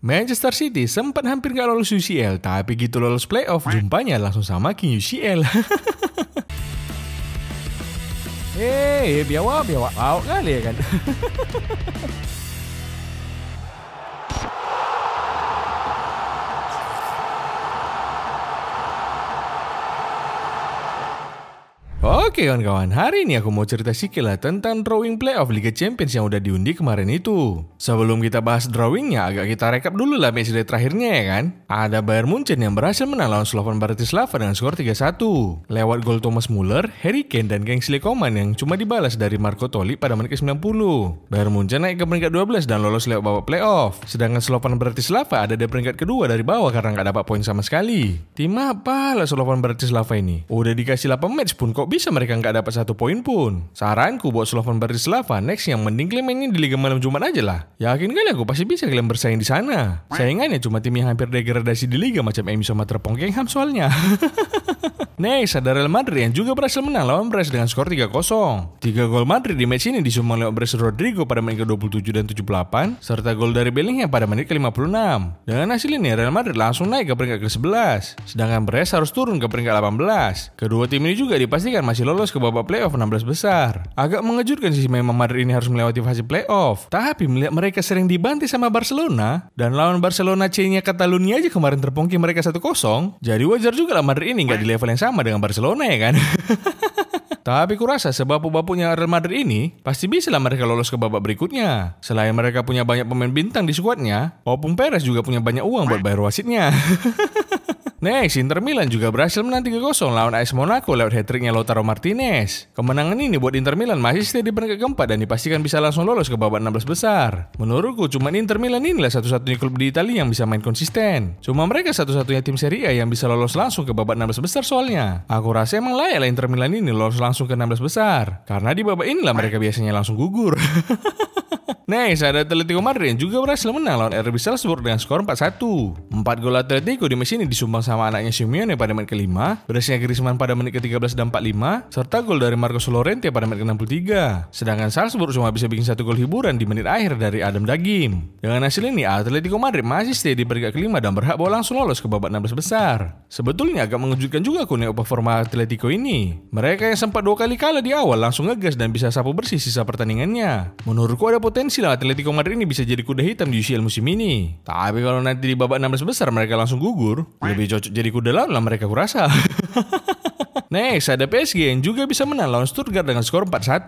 Manchester City sempat hampir gak lolos UCL, tapi gitu lolos playoff, jumpanya langsung sama King UCL. Biawak kali ya kan. Oke kawan-kawan, hari ini aku mau cerita sekilas tentang drawing playoff Liga Champions yang udah diundi kemarin itu. Sebelum kita bahas drawingnya, agak kita rekap dulu lah matchday terakhirnya ya kan. Ada Bayern Munchen yang berhasil menang lawan Slovan Bratislava dengan skor 3-1. Lewat gol Thomas Muller, Harry Kane dan Kingsley Coman yang cuma dibalas dari Marco Toli pada menit ke-90. Bayern Munchen naik ke peringkat 12 dan lolos lewat babak playoff. Sedangkan Slovan Bratislava ada di peringkat kedua dari bawah karena nggak dapat poin sama sekali. Tim apa lah Slovan Bratislava ini? Udah dikasih 8 match pun kok bisa mereka nggak dapat 1 poin pun. Saranku buat Slovan Bratislava next yang mending klaim ini di Liga Malam Jumat aja lah. Yakin kali aku pasti bisa klaim bersaing di sana. Saingannya cuma tim yang hampir degradasi di Liga macam MU sama Terpongkengham soalnya. Next ada Real Madrid yang juga berhasil menang lawan Brest dengan skor 3-0. 3 gol Madrid di match ini disumbang lewat Brest Rodrigo pada menit ke-27 dan 78 serta gol dari Bellingham pada menit ke-56. Dengan hasil ini Real Madrid langsung naik ke peringkat ke-11. Sedangkan Brest harus turun ke peringkat 18. Kedua tim ini juga dipastikan masih lolos ke babak playoff 16 besar. Agak mengejutkan sih memang Madrid ini harus melewati fase playoff. Tapi melihat mereka sering dibantai sama Barcelona dan lawan Barcelona C-nya Catalunya aja kemarin terpongki mereka 1-0. Jadi wajar juga lah Madrid ini nggak di level yang sama dengan Barcelona ya kan. Tapi kurasa sebapu-bapunya Real Madrid ini pasti bisa lah mereka lolos ke babak berikutnya. Selain mereka punya banyak pemain bintang di skuadnya, Opung Perez juga punya banyak uang buat bayar wasitnya. Next, Inter Milan juga berhasil menang 3-0 lawan AS Monaco lewat hat-tricknya Lautaro Martinez. Kemenangan ini buat Inter Milan masih stay di peringkat keempat dan dipastikan bisa langsung lolos ke babak 16 besar. Menurutku cuma Inter Milan inilah satu-satunya klub di Italia yang bisa main konsisten. Cuma mereka satu-satunya tim Serie A yang bisa lolos langsung ke babak 16 besar soalnya. Aku rasa emang layak lah Inter Milan ini lolos langsung ke 16 besar. Karena di babak inilah mereka biasanya langsung gugur. Next, ada Atletico Madrid yang juga berhasil menang lawan RB Salzburg dengan skor 4-1. 4 gol Atletico di match ini disumbang sama anaknya Simeone pada menit ke-5, berasnya Griezmann pada menit ke-13 dan 45, serta gol dari Marcos Llorente pada menit ke-63. Sedangkan Salzburg cuma bisa bikin 1 gol hiburan di menit akhir dari Adam Dagim. Dengan hasil ini, Atletico Madrid masih stay di peringkat ke-5 dan berhak bawa langsung lolos ke babak 16 besar. Sebetulnya agak mengejutkan juga aku nengok performa Atletico ini. Mereka yang sempat 2 kali kalah di awal langsung ngegas dan bisa sapu bersih sisa pertandingannya. Menurutku ada potensi lah Atletico Madrid ini bisa jadi kuda hitam di UCL musim ini. Tapi kalau nanti di babak 16 besar mereka langsung gugur, lebih cocok jadi kuda laut lah mereka kurasa. Next, ada PSG yang juga bisa menang lawan Stuttgart dengan skor 4-1.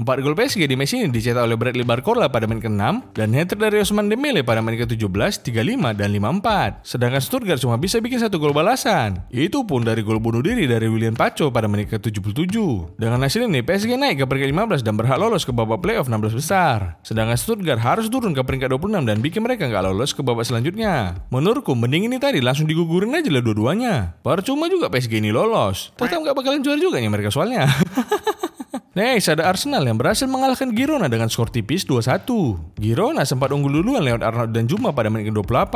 4 gol PSG di match ini dicetak oleh Bradley Barcola pada menit ke-6 dan hat-trick dari Ousmane Dembele pada menit ke-17, 35 dan 54. Sedangkan Stuttgart cuma bisa bikin 1 gol balasan. Itu pun dari gol bunuh diri dari William Pacho pada menit ke-77. Dengan hasil ini PSG naik ke peringkat 15 dan berhak lolos ke babak playoff 16 besar. Sedangkan Stuttgart harus turun ke peringkat 26 dan bikin mereka nggak lolos ke babak selanjutnya. Menurutku mending ini tadi langsung digugurin aja lah dua-duanya. Percuma juga PSG ini lolos. Tetap nggak bakalan juara juga nih mereka soalnya. Next, ada Arsenal yang berhasil mengalahkan Girona dengan skor tipis 2-1. Girona sempat unggul duluan lewat Arnaud dan Juma pada menit ke-28.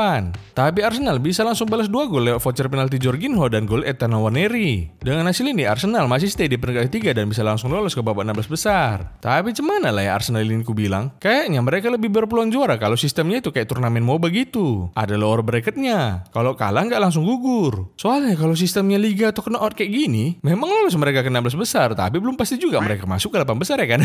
Tapi Arsenal bisa langsung balas 2 gol lewat voucher penalti Jorginho dan gol Ethan Nwaneri. Dengan hasil ini, Arsenal masih stay di peringkat ketiga dan bisa langsung lolos ke babak 16 besar. Tapi cemana lah ya Arsenal ini ku bilang? Kayaknya mereka lebih berpeluang juara kalau sistemnya itu kayak turnamen MOBA gitu. Ada lower bracketnya. Kalau kalah nggak langsung gugur. Soalnya kalau sistemnya liga atau knockout kayak gini, memang lolos mereka ke 16 besar, tapi belum pasti juga mereka masuk ke 8 besar ya kan.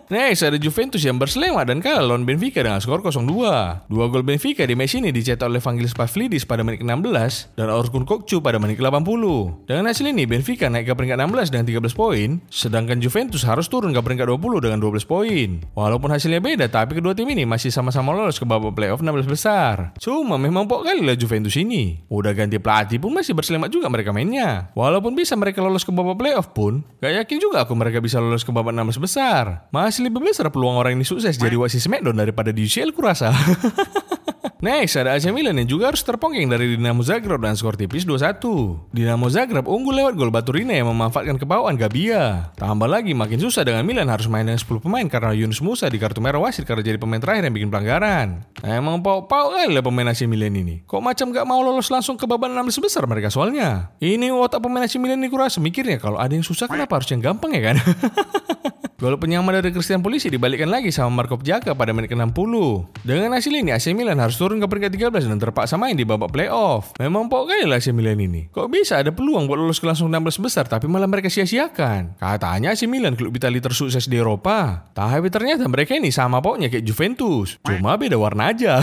Next, ada Juventus yang berselema dan kalah lawan Benfica dengan skor 0-2. 2 gol Benfica di match ini dicetak oleh Vangelis Pavlidis pada menit ke-16 dan Orkun Kokcu pada menit ke-80. Dengan hasil ini Benfica naik ke peringkat 16 dengan 13 poin, sedangkan Juventus harus turun ke peringkat 20 dengan 12 poin. Walaupun hasilnya beda, tapi kedua tim ini masih sama-sama lolos ke babak playoff 16 besar. Cuma memang pok kali lah Juventus ini. Udah ganti pelatih pun masih berselamat juga mereka mainnya. Walaupun bisa mereka lolos ke babak playoff pun, gak yakin juga aku mereka bisa lolos ke babak 16 besar. Masih lebih besar peluang orang ini sukses jadi wasit Smackdown daripada di UCL kurasa. Next, ada AC Milan yang juga harus terpongking dari Dinamo Zagreb dan skor tipis 2-1. Dinamo Zagreb unggul lewat gol Baturina yang memanfaatkan kebawaan Gabia. Tambah lagi makin susah dengan Milan harus main dengan 10 pemain karena Yunus Musa di kartu merah wasit karena jadi pemain terakhir yang bikin pelanggaran. Emang pau-pau kali lah pemain AC Milan ini. Kok macam gak mau lolos langsung ke babak 16 besar mereka soalnya. Ini otak pemain AC Milan ini kurasa mikirnya kalau ada yang susah kenapa harus yang gampang ya kan? Gol penyama dari Christian Pulisic dibalikkan lagi sama Marco Jaka pada menit ke-60. Dengan hasil ini AC Milan harus turun ke peringkat 13 dan terpaksa main di babak playoff. Memang pokok kali lah AC Milan ini. Kok bisa ada peluang buat lolos ke langsung 16 besar tapi malah mereka sia-siakan? Katanya AC Milan klub Italia tersukses di Eropa. Tapi ternyata mereka ini sama pokoknya kayak Juventus. Cuma beda warna aja.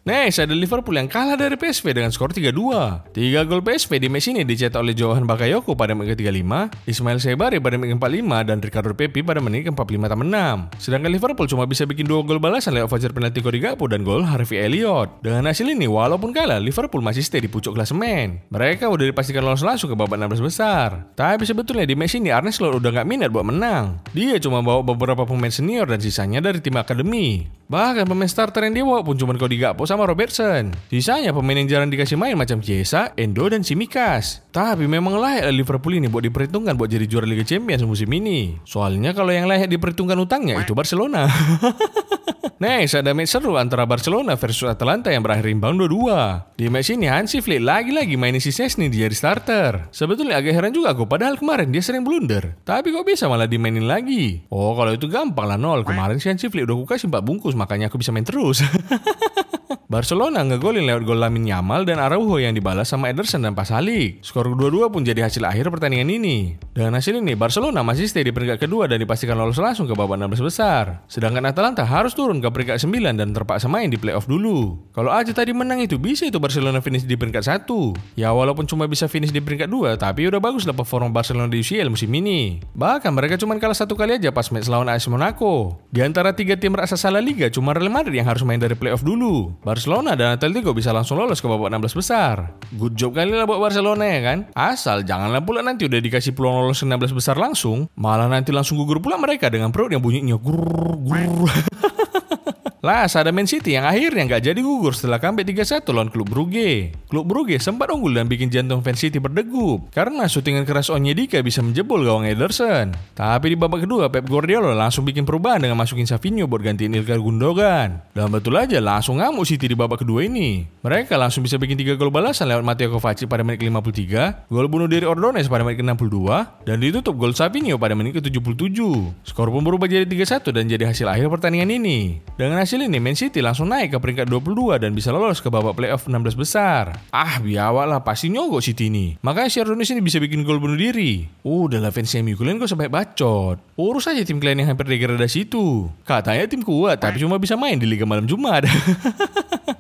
Next ada Liverpool yang kalah dari PSV dengan skor 3-2. 3 gol PSV di match ini dicetak oleh Johan Bakayoko pada menit ke-35, Ismail Sebari pada menit ke-45 dan Ricardo Pepi pada menit ke-45 tambah 6. Sedangkan Liverpool cuma bisa bikin 2 gol balasan lewat fajar penalti Cody Gakpo dan gol Harvey Elliott. Dengan hasil ini walaupun kalah, Liverpool masih stay di pucuk klasemen. Mereka udah dipastikan lolos langsung ke babak 16 besar. Tapi sebetulnya di match ini Arne Slot udah gak minat buat menang. Dia cuma bawa beberapa pemain senior dan sisanya dari tim akademi. Bahkan pemain starter yang dibawa pun cuma Cody Gakpo sama Robertson. Sisanya pemain yang jarang dikasih main macam Chiesa, Endo dan Tsimikas. Tapi memang layak Liverpool ini buat diperhitungkan buat jadi juara Liga Champions musim ini. Soalnya kalau yang layak diperhitungkan utangnya itu Barcelona. Next ada match seru antara Barcelona versus Atalanta yang berakhir imbang 2-2. Di match ini Hansi Flick lagi-lagi mainin si Szczesny di jadi starter. Sebetulnya agak heran juga aku, padahal kemarin dia sering blunder. Tapi kok bisa malah dimainin lagi? Oh kalau itu gampang lah Nol. Kemarin si Hansi Flick udah aku kasih 4 bungkus makanya aku bisa main terus. Barcelona ngegolin lewat gol Lamine Yamal dan Araujo yang dibalas sama Ederson dan Pasalic. Skor 2-2 pun jadi hasil akhir pertandingan ini. Dengan hasil ini Barcelona masih stay di peringkat kedua dan dipastikan lolos langsung ke babak 16 besar. Sedangkan Atalanta harus turun ke peringkat 9 dan terpaksa main di playoff dulu. Kalau aja tadi menang itu bisa itu Barcelona finish di peringkat 1. Ya walaupun cuma bisa finish di peringkat 2 tapi udah bagus lah performa Barcelona di UCL musim ini. Bahkan mereka cuma kalah 1 kali aja pas match lawan AS Monaco. Di antara 3 tim raksasa La Liga cuma Real Madrid yang harus main dari playoff dulu. Barcelona dan Atletico bisa langsung lolos ke babak 16 besar. Good job kali lah buat Barcelona ya kan. Asal janganlah pula nanti udah dikasih peluang lolos ke 16 besar langsung, malah nanti langsung gugur pula mereka dengan perut yang bunyinya gurur. Las ada Man City yang akhirnya nggak jadi gugur setelah comeback 3-1 lawan klub Brugge. Klub Brugge sempat unggul dan bikin jantung fans City berdegup karena syutingan keras Onyedika bisa menjebol gawang Ederson. Tapi di babak kedua Pep Guardiola langsung bikin perubahan dengan masukin Savinho buat gantiin Ilkay Gundogan. Dan betul aja langsung ngamuk City di babak kedua ini. Mereka langsung bisa bikin 3 gol balasan lewat Mateo Kovacic pada menit ke-53, gol bunuh diri Ordonez pada menit ke-62, dan ditutup gol Savinho pada menit ke-77. Skor pun berubah jadi 3-1 dan jadi hasil akhir pertandingan ini. Dengan hasil ini Man City langsung naik ke peringkat 22 dan bisa lolos ke babak playoff 16 besar. Biawak lah pasti nyogok City ini. Makanya si Ordonez ini bisa bikin gol bunuh diri. Udahlah fans MU kalian kok sampai bacot. Urus aja tim kalian yang hampir degradasi itu. Katanya tim kuat tapi cuma bisa main di Liga Malam Jumat.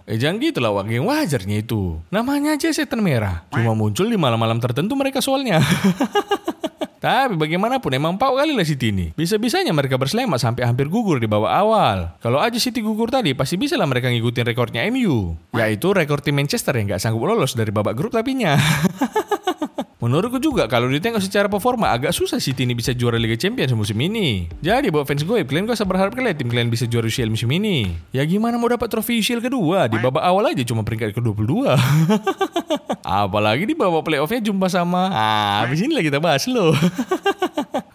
Jangan gitu lah Wak, yang wajarnya itu. Namanya aja setan merah. Cuma muncul di malam-malam tertentu mereka soalnya. Tapi bagaimanapun emang pau kali lah City ini. Bisa-bisanya mereka berselamat sampai hampir gugur di babak awal. Kalau aja City gugur tadi pasti bisa lah mereka ngikutin rekornya MU, yaitu rekor tim Manchester yang gak sanggup lolos dari babak grup tapinya. Menurutku juga kalau ditengok secara performa agak susah City ini bisa juara Liga Champions musim ini. Jadi buat fans gue, kalian gak usah berharap kalian tim kalian bisa juara UCL musim ini. Ya gimana mau dapat trofi UCL kedua? Di babak awal aja cuma peringkat ke-22. Apalagi di babak playoffnya jumpa sama habis ini lah kita bahas loh.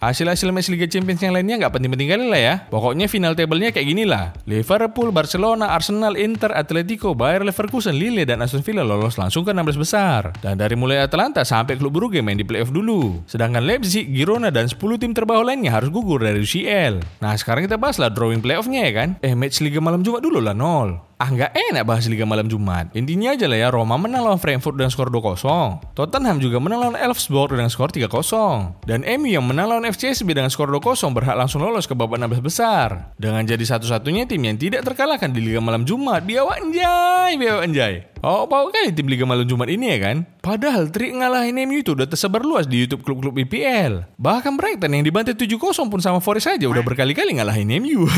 Hasil-hasil match Liga Champions yang lainnya gak penting-penting kali lah ya. Pokoknya final table-nya kayak gini lah. Liverpool, Barcelona, Arsenal, Inter, Atletico, Bayer Leverkusen, Lille, dan Aston Villa lolos langsung ke 16 besar. Dan dari mulai Atalanta sampai klub Brugge main di playoff dulu. Sedangkan Leipzig, Girona, dan 10 tim terbawah lainnya harus gugur dari UCL. Nah sekarang kita bahas lah drawing playoff-nya ya kan. Match Liga Malam Jumat dulu lah Nol. Nggak enak bahas Liga Malam Jumat. Intinya aja lah ya, Roma menang lawan Frankfurt dengan skor 2-0. Tottenham juga menang lawan Elfsborg dengan skor 3-0. Dan MU yang menang lawan FCSB dengan skor 2-0 berhak langsung lolos ke babak 16 besar. Dengan jadi satu-satunya tim yang tidak terkalahkan di Liga Malam Jumat. Biawak anjay. Pau kali tim Liga Malam Jumat ini ya kan. Padahal trik ngalahin MU itu udah tersebar luas di YouTube klub-klub IPL. Bahkan Brighton yang dibantai 7-0 pun sama Forest aja udah berkali-kali ngalahin MU.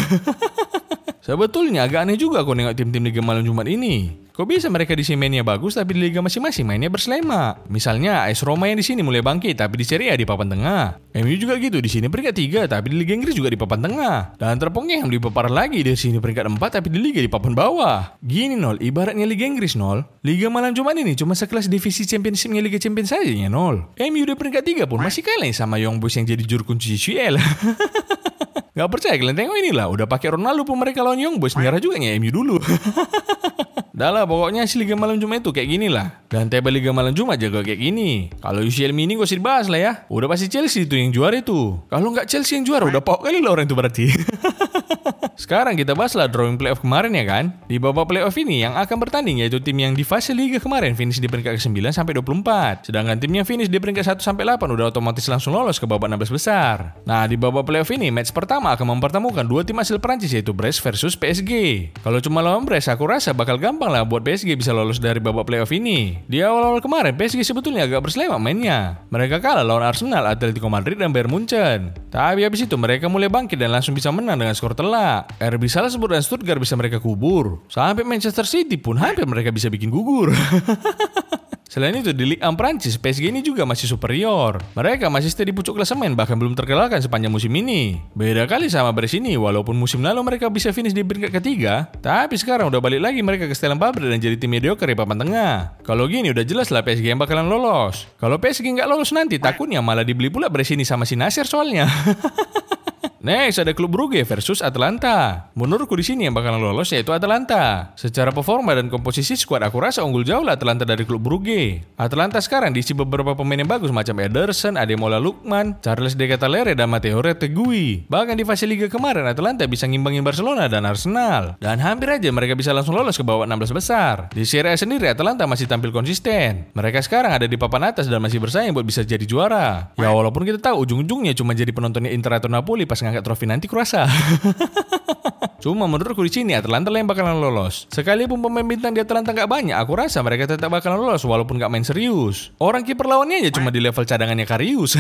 Sebetulnya agak aneh juga kok nengok tim-tim Liga Malam Jumat ini. Kok bisa mereka di sini mainnya bagus tapi di liga masing-masing mainnya berselema? Misalnya AS Roma yang di sini mulai bangkit tapi di Serie A di papan tengah. MU juga gitu, di sini peringkat 3 tapi di Liga Inggris juga di papan tengah. Dan terpongeng lebih parah lagi, di sini peringkat 4 tapi di liga di papan bawah. Gini Nol, ibaratnya Liga Inggris Nol. Liga Malam Jumat ini cuma sekelas divisi Championship-nya Liga Champions saja ya Nol. MU di peringkat 3 pun masih kalah sama Young Boys yang jadi juru kunci UCL. Gak percaya kalian tengok inilah, udah pakai Ronaldo pun mereka lawan Young Boys, nyerah juga nya MU dulu. Dah lah, pokoknya si Liga Malam Jumat itu kayak gini lah. Dan table Liga Malam Jumat jaga kayak gini. Kalau UCL mini gak usah dibahas lah ya. Udah pasti Chelsea itu yang juara itu. Kalau nggak Chelsea yang juara, udah pok kali lah orang itu berarti. Sekarang kita bahas lah drawing playoff kemarin ya kan. Di babak playoff ini yang akan bertanding yaitu tim yang di fase Liga kemarin finish di peringkat ke-9 sampai 24. Sedangkan tim yang finish di peringkat 1 sampai 8 udah otomatis langsung lolos ke babak 16 besar. Nah, di babak playoff ini match pertama akan mempertemukan dua tim asal Prancis yaitu Brest versus PSG. Kalau cuma lawan Brest, aku rasa bakal gampang lah buat PSG bisa lolos dari babak playoff ini. Di awal-awal kemarin PSG sebetulnya agak berselemak mainnya. Mereka kalah lawan Arsenal, Atletico Madrid dan Bayern Munchen. Tapi habis itu mereka mulai bangkit dan langsung bisa menang dengan skor telak. RB Salzburg dan Stuttgart bisa mereka kubur. Sampai Manchester City pun hampir mereka bisa bikin gugur. Selain itu di Ligue 1 Prancis, PSG ini juga masih superior. Mereka masih stay di pucuk klasemen bahkan belum terkalahkan sepanjang musim ini. Beda kali sama Brest ini, walaupun musim lalu mereka bisa finish di peringkat ketiga, tapi sekarang udah balik lagi mereka ke setelan pabrik dan jadi tim mediocre di papan tengah. Kalau gini udah jelas lah PSG yang bakalan lolos. Kalau PSG nggak lolos nanti takutnya malah dibeli pula Brest ini sama si Nasser soalnya. Next ada klub Brugge versus Atalanta. Menurutku di sini yang bakalan lolos yaitu Atalanta. Secara performa dan komposisi skuad aku rasa unggul jauh lah Atalanta dari klub Brugge. Atalanta sekarang diisi beberapa pemain yang bagus macam Ederson, Ademola Lookman, Charles De Ketelaere dan Matteo Retegui. Bahkan di fase Liga kemarin Atalanta bisa ngimbangin Barcelona dan Arsenal. Dan hampir aja mereka bisa langsung lolos ke babak 16 besar. Di Serie A sendiri Atalanta masih tampil konsisten. Mereka sekarang ada di papan atas dan masih bersaing buat bisa jadi juara. Ya walaupun kita tahu ujung-ujungnya cuma jadi penontonnya Inter atau Napoli pas ngangkat trofi nanti kurasa. Cuma menurutku di sini Atalanta lah yang bakalan lolos. Sekalipun pemain bintang di Atalanta nggak banyak, aku rasa mereka tetap bakalan lolos walaupun nggak main serius. Orang kiper lawannya aja cuma di level cadangannya Karius.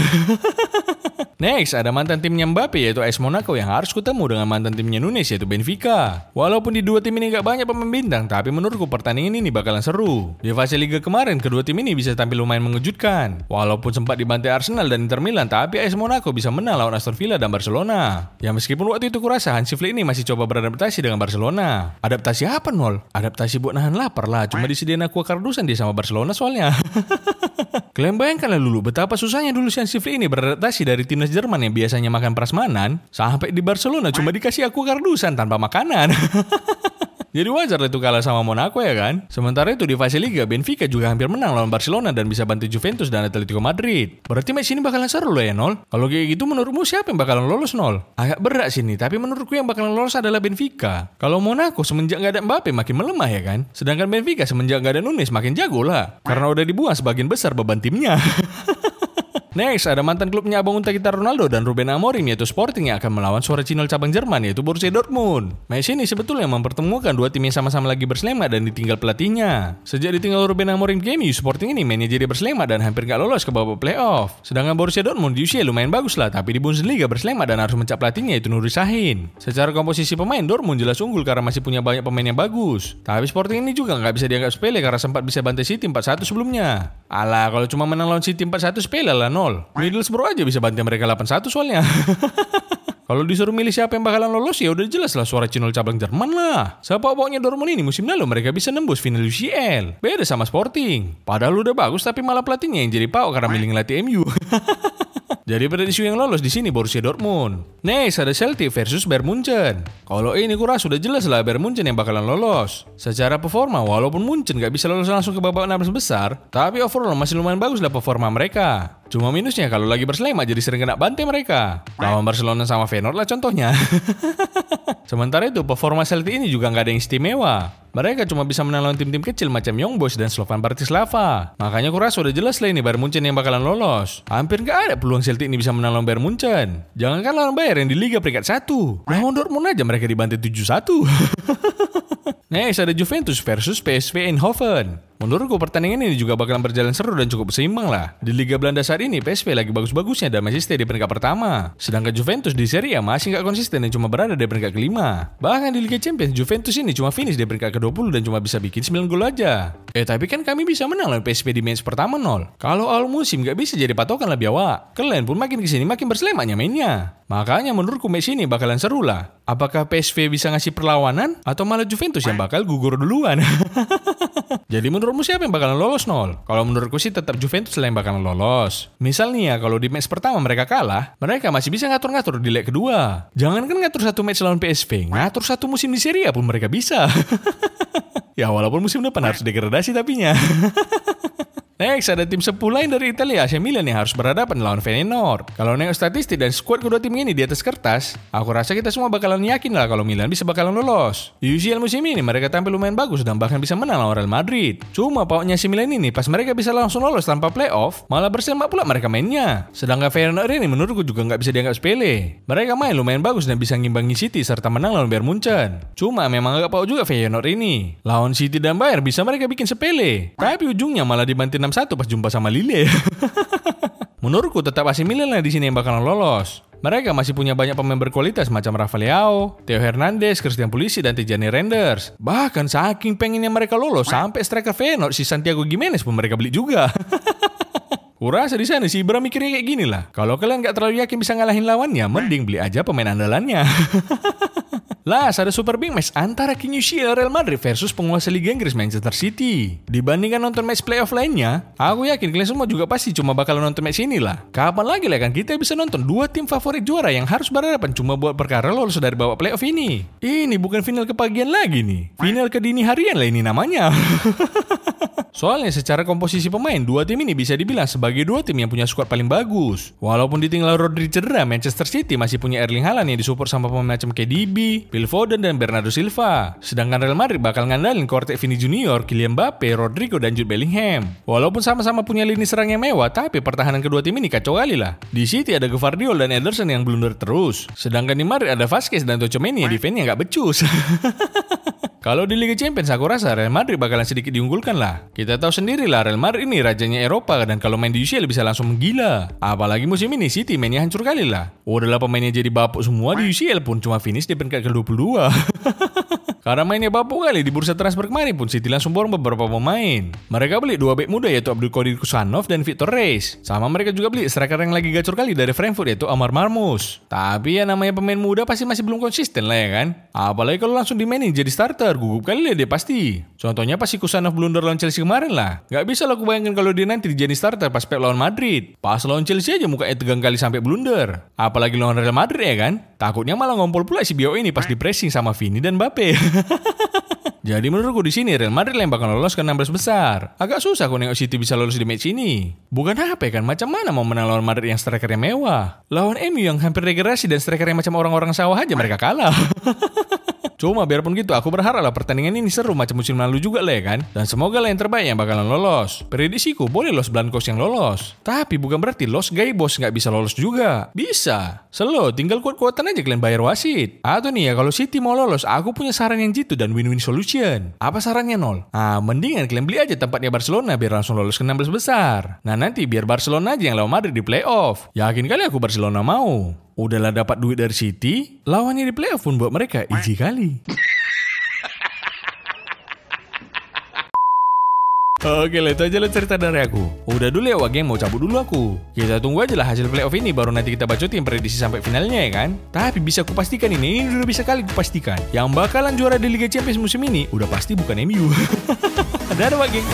Next, ada mantan timnya Mbappe yaitu AS Monaco yang harus ketemu dengan mantan timnya Nunes yaitu Benfica. Walaupun di dua tim ini gak banyak pemain bintang, tapi menurutku pertandingan ini bakalan seru. Di fase Liga kemarin, kedua tim ini bisa tampil lumayan mengejutkan. Walaupun sempat dibantai Arsenal dan Inter Milan, tapi AS Monaco bisa menang lawan Aston Villa dan Barcelona. Ya meskipun waktu itu kurasa Hansi Flick ini masih coba beradaptasi dengan Barcelona. Adaptasi apa nol? Adaptasi buat nahan lapar lah, cuma disediain aqua kardusan dia sama Barcelona soalnya. Kalian bayangkanlah dulu betapa susahnya dulu Hansi Flick ini beradaptasi dari timnas Jerman yang biasanya makan prasmanan sampai di Barcelona cuma dikasih aqua kardusan tanpa makanan. Jadi wajar lah itu kalah sama Monaco ya kan. Sementara itu di fase Liga Benfica juga hampir menang lawan Barcelona dan bisa bantu Juventus dan Atletico Madrid. Berarti match ini bakalan seru loh ya Nol. Kalau kayak gitu menurutmu siapa yang bakalan lolos Nol? Agak berat sini, tapi menurutku yang bakalan lolos adalah Benfica. Kalau Monaco semenjak gak ada Mbappe makin melemah ya kan. Sedangkan Benfica semenjak gak ada Nunes makin jago lah. Karena udah dibuang sebagian besar beban timnya. Next, ada mantan klubnya abang unta kita Ronaldo dan Ruben Amorim yaitu Sporting yang akan melawan suara Cinol cabang Jerman yaitu Borussia Dortmund. Match ini sebetulnya mempertemukan dua tim yang sama-sama lagi berselamat dan ditinggal pelatihnya. Sejak ditinggal Ruben Amorim ke MU, Sporting ini mainnya jadi berselamat dan hampir gak lolos ke babak playoff. Sedangkan Borussia Dortmund di usia lumayan bagus lah, tapi di Bundesliga berselamat dan harus mencap pelatihnya yaitu Nuri Sahin. Secara komposisi pemain, Dortmund jelas unggul karena masih punya banyak pemain yang bagus. Tapi Sporting ini juga gak bisa dianggap sepele karena sempat bisa bantai City 4-1 sebelumnya. Alah, kalau cuma menang lawan City 4-1 sepele lah nol. Middlesbrough aja bisa bantai mereka 8-1 soalnya. Kalau disuruh milih siapa yang bakalan lolos ya udah jelas lah suara Cinol cabang Jerman lah. Sepak-pokoknya Dortmund ini musim lalu mereka bisa nembus final UCL. Beda sama Sporting. Padahal udah bagus tapi malah pelatihnya yang jadi pau karena milih ngelatih MU. Jadi prediksi yang lolos di sini Borussia Dortmund. Next ada Celtic versus Bayern Munchen. Kalau ini kurang sudah jelas lah Bayern Munchen yang bakalan lolos. Secara performa walaupun Munchen gak bisa lolos langsung ke babak 16 besar, tapi overall masih lumayan bagus lah performa mereka. Cuma minusnya kalau lagi berselamat jadi sering kena bantai mereka. Lawan Barcelona sama Feyenoord lah contohnya. Sementara itu performa Celtic ini juga nggak ada yang istimewa. Mereka cuma bisa menang lawan tim-tim kecil macam Young Boys dan Slovan Bratislava. Makanya aku rasa udah jelas lah ini Bayern Munchen yang bakalan lolos. Hampir nggak ada peluang Celtic ini bisa menang lawan Bayern Munchen. Jangankan lawan Bayern yang di Liga peringkat 1. Lawan Dortmund aja mereka dibantai 7-1. Next ada Juventus versus PSV Eindhoven. Menurutku pertandingan ini juga bakalan berjalan seru dan cukup seimbang lah. Di Liga Belanda saat ini PSV lagi bagus-bagusnya dan masih stay di peringkat pertama. Sedangkan Juventus di Serie A masih nggak konsisten dan cuma berada di peringkat kelima. Bahkan di Liga Champions Juventus ini cuma finish di peringkat ke-20 dan cuma bisa bikin 9 gol aja. Tapi kan kami bisa menang lawan PSV di match pertama nol. Kalau awal musim nggak bisa jadi patokan lah biawak. Kalian pun makin kesini makin berselamatnya mainnya. Makanya menurutku match ini bakalan seru lah. Apakah PSV bisa ngasih perlawanan atau malah Juventus yang bakal gugur duluan? Jadi menurutmu siapa yang bakalan lolos nol? Kalau menurutku sih tetap Juventus lah yang bakalan lolos. Misalnya kalau di match pertama mereka kalah, mereka masih bisa ngatur-ngatur di leg kedua. Jangan kan ngatur satu match lawan PSV, ngatur satu musim di Serie A pun mereka bisa. Ya walaupun musim depan harus degradasi tapinya. Next, ada tim 10 lain dari Italia, AC Milan yang harus berhadapan lawan Feyenoord. Kalau nengok statistik dan skuad kedua tim ini di atas kertas, aku rasa kita semua bakalan yakin lah kalau Milan bisa bakalan lolos. Di UCL musim ini mereka tampil lumayan bagus dan bahkan bisa menang lawan Real Madrid. Cuma pautnya AC Milan ini pas mereka bisa langsung lolos tanpa playoff, malah bersemak pula mereka mainnya. Sedangkan Feyenoord ini menurutku juga nggak bisa dianggap sepele. Mereka main lumayan bagus dan bisa ngimbangi City serta menang lawan Bayern Munchen. Cuma memang agak paut juga Feyenoord ini. Lawan City dan Bayern bisa mereka bikin sepele, tapi ujungnya malah dibanting 6-1 pas jumpa sama Lille. Menurutku tetap AC Milan lah di sini yang bakalan lolos. Mereka masih punya banyak pemain berkualitas macam Rafa Leao, Theo Hernandez, Christian Pulisic, dan Tijani Reinders. Bahkan saking pengennya mereka lolos, sampai striker Feyenoord si Santiago Gimenez pun mereka beli juga. Kurasa di sana si Ibra mikirnya kayak gini lah. Kalau kalian gak terlalu yakin bisa ngalahin lawannya, mending beli aja pemain andalannya. Last, ada super big match antara King UCL Real Madrid versus penguasa Liga Inggris Manchester City. Dibandingkan nonton match playoff lainnya, aku yakin kalian semua juga pasti cuma bakal nonton match ini lah. Kapan lagi lah kan kita bisa nonton dua tim favorit juara yang harus berhadapan cuma buat perkara lolos dari babak playoff ini. Ini bukan final kepagian lagi nih. Final kedini harian lah ini namanya. Soalnya secara komposisi pemain, dua tim ini bisa dibilang sebagai dua tim yang punya skuad paling bagus. Walaupun ditinggal Rodri cedera, Manchester City masih punya Erling Haaland yang disupport sama pemain macam KDB, Phil Foden, dan Bernardo Silva. Sedangkan Real Madrid bakal ngandalin Quartet Vini Junior, Kylian Mbappe, Rodrigo, dan Jude Bellingham. Walaupun sama-sama punya lini serang yang mewah, tapi pertahanan kedua tim ini kacau kali lah. Di City ada Gvardiol dan Ederson yang blunder terus. Sedangkan di Madrid ada Vazquez dan Tchouaméni yang defense-nya gak becus. Kalau di Liga Champions aku rasa Real Madrid bakalan sedikit diunggulkan lah. Kita tahu sendiri lah Real Madrid ini rajanya Eropa dan kalau main di UCL bisa langsung menggila. Apalagi musim ini City mainnya hancur kali lah. Udahlah pemainnya jadi bapuk semua di UCL pun cuma finish di peringkat ke-22. Karena mainnya bapuk kali di bursa transfer kemarin pun City langsung borong beberapa pemain. Mereka beli dua bek muda yaitu Abdul Qadir Kusanov dan Victor Reis. Sama mereka juga beli striker yang lagi gacor kali dari Frankfurt yaitu Amar Marmus. Tapi ya namanya pemain muda pasti masih belum konsisten lah ya kan. Apalagi kalau langsung dimainin jadi starter, gugup kali dia pasti. Contohnya pas si Kusanov blunder lawan Chelsea kemarin lah. Gak bisa lah aku bayangin kalau dia nanti jadi starter pas Pep lawan Madrid. Pas lawan Chelsea aja mukanya tegang kali sampai blunder. Apalagi lawan Real Madrid ya kan. Takutnya malah ngompol pula si Bio ini pas di pressing sama Vini dan Mbappe. Jadi menurutku di sini Real Madrid yang bakal lolos ke 16 besar. Agak susah aku nengok City bisa lolos di match ini. Bukan apa kan, macam mana mau menang lawan Madrid yang strikernya mewah. Lawan MU yang hampir degradasi dan strikernya macam orang-orang sawah aja mereka kalah. Cuma biarpun gitu aku berharap lah pertandingan ini seru macam musim lalu juga lah ya kan. Dan semoga lah yang terbaik yang bakalan lolos. Prediksiku boleh Los Blancos yang lolos. Tapi bukan berarti Los Gaibos nggak bisa lolos juga. Bisa. Selo, tinggal kuat-kuatan aja kalian bayar wasit. Atau nih ya kalau City mau lolos, aku punya saran yang jitu dan win-win solution. Apa sarannya Nol? Mendingan kalian beli aja tempatnya Barcelona biar langsung lolos ke 16 besar. Nah nanti biar Barcelona aja yang lawan Madrid di playoff. Yakin kali aku Barcelona mau. Udahlah dapat duit dari City, lawannya di playoff pun buat mereka easy kali. Oke lah, itu aja lah cerita dari aku. Udah dulu ya Wageng, mau cabut dulu aku. Kita tunggu aja lah hasil playoff ini, baru nanti kita bacotin prediksi sampai finalnya ya kan. Tapi bisa kupastikan ini udah bisa kali kupastikan. Yang bakalan juara di Liga Champions musim ini udah pasti bukan MU. Dadah Wageng.